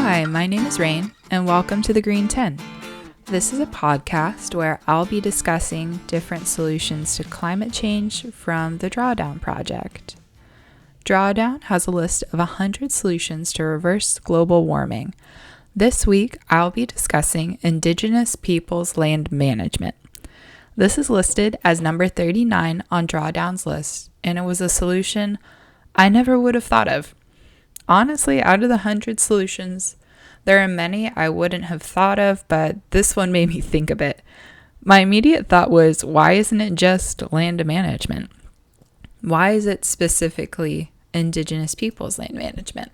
Hi, my name is Rain, and welcome to the Green 10. This is a podcast where I'll be discussing different solutions to climate change from the Drawdown project. Drawdown has a list of 100 solutions to reverse global warming. This week, I'll be discussing Indigenous peoples' land management. This is listed as number 39 on Drawdown's list, and it was a solution I never would have thought of. Honestly, out of the 100 solutions, there are many I wouldn't have thought of, but this one made me think a bit. My immediate thought was, why isn't it just land management? Why is it specifically Indigenous peoples' land management?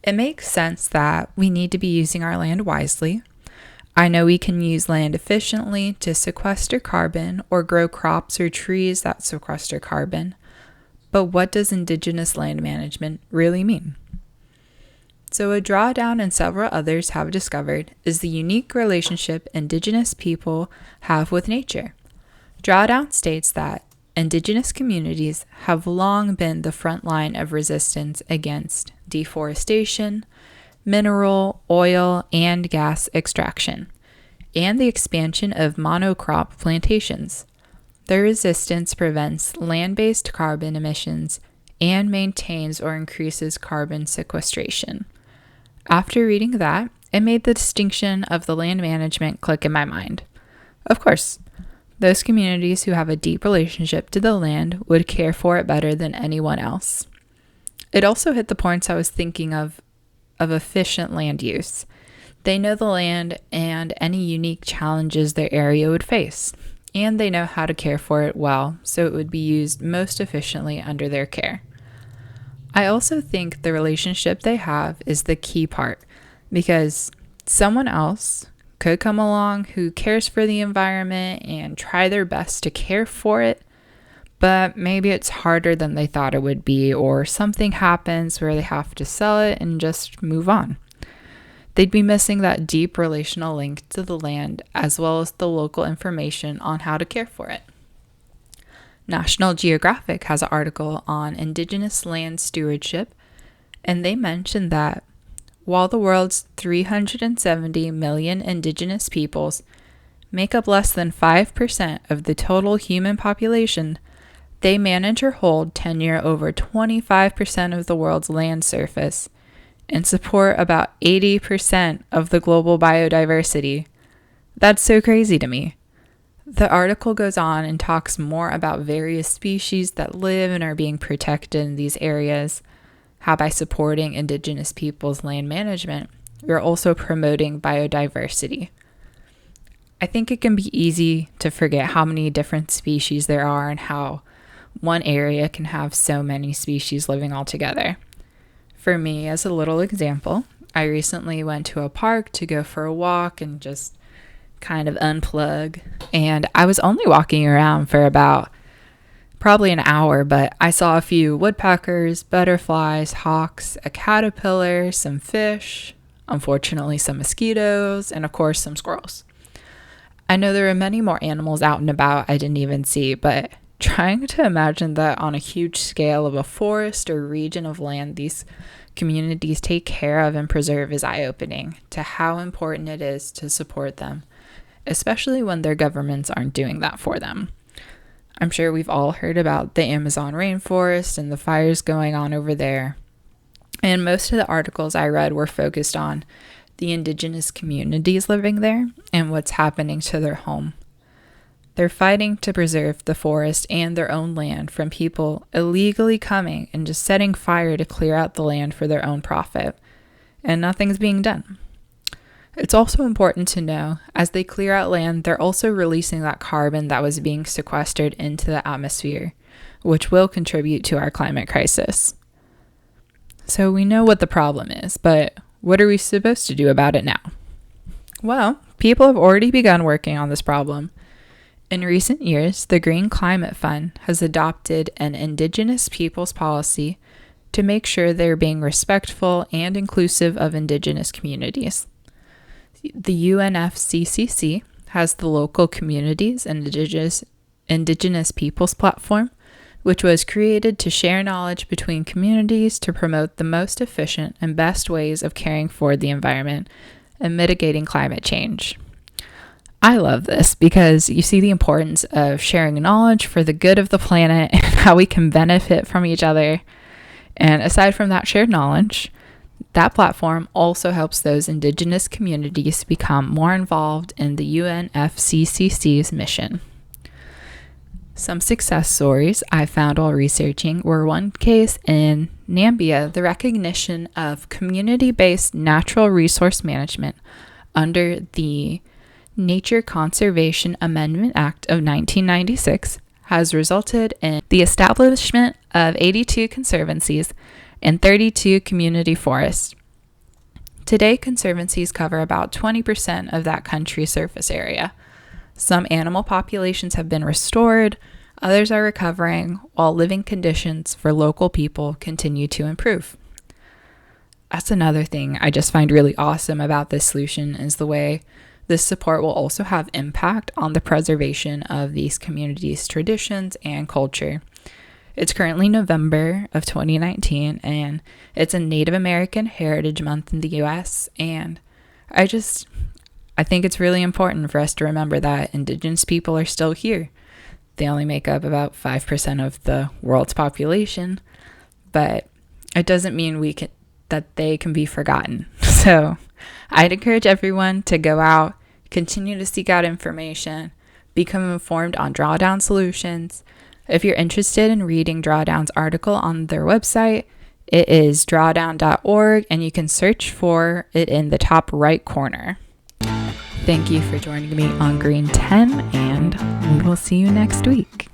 It makes sense that we need to be using our land wisely. I know we can use land efficiently to sequester carbon or grow crops or trees that sequester carbon. But what does Indigenous land management really mean? So a Drawdown and several others have discovered is the unique relationship Indigenous people have with nature. Drawdown states that Indigenous communities have long been the front line of resistance against deforestation, mineral, oil, and gas extraction, and the expansion of monocrop plantations. Their resistance prevents land-based carbon emissions and maintains or increases carbon sequestration. After reading that, it made the distinction of the land management click in my mind. Of course, those communities who have a deep relationship to the land would care for it better than anyone else. It also hit the points I was thinking of efficient land use. They know the land and any unique challenges their area would face, and they know how to care for it well, so it would be used most efficiently under their care. I also think the relationship they have is the key part, because someone else could come along who cares for the environment and try their best to care for it, but maybe it's harder than they thought it would be, or something happens where they have to sell it and just move on. They'd be missing that deep relational link to the land as well as the local information on how to care for it. National Geographic has an article on Indigenous land stewardship, and they mentioned that while the world's 370 million Indigenous peoples make up less than 5% of the total human population, they manage or hold tenure over 25% of the world's land surface and support about 80% of the global biodiversity. That's so crazy to me. The article goes on and talks more about various species that live and are being protected in these areas, how by supporting Indigenous people's land management, we're also promoting biodiversity. I think it can be easy to forget how many different species there are and how one area can have so many species living all together. For me, as a little example, I recently went to a park to go for a walk and just kind of unplug. And I was only walking around for about probably an hour, but I saw a few woodpeckers, butterflies, hawks, a caterpillar, some fish, unfortunately some mosquitoes, and of course some squirrels. I know there are many more animals out and about I didn't even see, but trying to imagine that on a huge scale of a forest or region of land these communities take care of and preserve is eye-opening to how important it is to support them, especially when their governments aren't doing that for them. I'm sure we've all heard about the Amazon rainforest and the fires going on over there. And most of the articles I read were focused on the Indigenous communities living there and what's happening to their home. They're fighting to preserve the forest and their own land from people illegally coming and just setting fire to clear out the land for their own profit, and nothing's being done. It's also important to know, as they clear out land, they're also releasing that carbon that was being sequestered into the atmosphere, which will contribute to our climate crisis. So we know what the problem is, but what are we supposed to do about it now? Well, people have already begun working on this problem. In recent years, the Green Climate Fund has adopted an Indigenous peoples policy to make sure they're being respectful and inclusive of Indigenous communities. The UNFCCC has the Local Communities and Indigenous Peoples platform, which was created to share knowledge between communities to promote the most efficient and best ways of caring for the environment and mitigating climate change. I love this because you see the importance of sharing knowledge for the good of the planet and how we can benefit from each other. And aside from that shared knowledge, that platform also helps those Indigenous communities become more involved in the UNFCCC's mission. Some success stories I found while researching were one case in Namibia, the recognition of community-based natural resource management under the Nature Conservation Amendment Act of 1996 has resulted in the establishment of 82 conservancies and 32 community forests. Today, conservancies cover about 20% of that country's surface area. Some animal populations have been restored, others are recovering, while living conditions for local people continue to improve. That's another thing I just find really awesome about this solution is the way this support will also have impact on the preservation of these communities' traditions and culture. It's currently November of 2019, and it's a Native American Heritage Month in the US, and I think it's really important for us to remember that Indigenous people are still here. They only make up about 5% of the world's population, but it doesn't mean that they can be forgotten. So I'd encourage everyone to go out, continue to seek out information, become informed on Drawdown solutions. If you're interested in reading Drawdown's article on their website, it is drawdown.org, and you can search for it in the top right corner. Thank you for joining me on Green 10, and we will see you next week.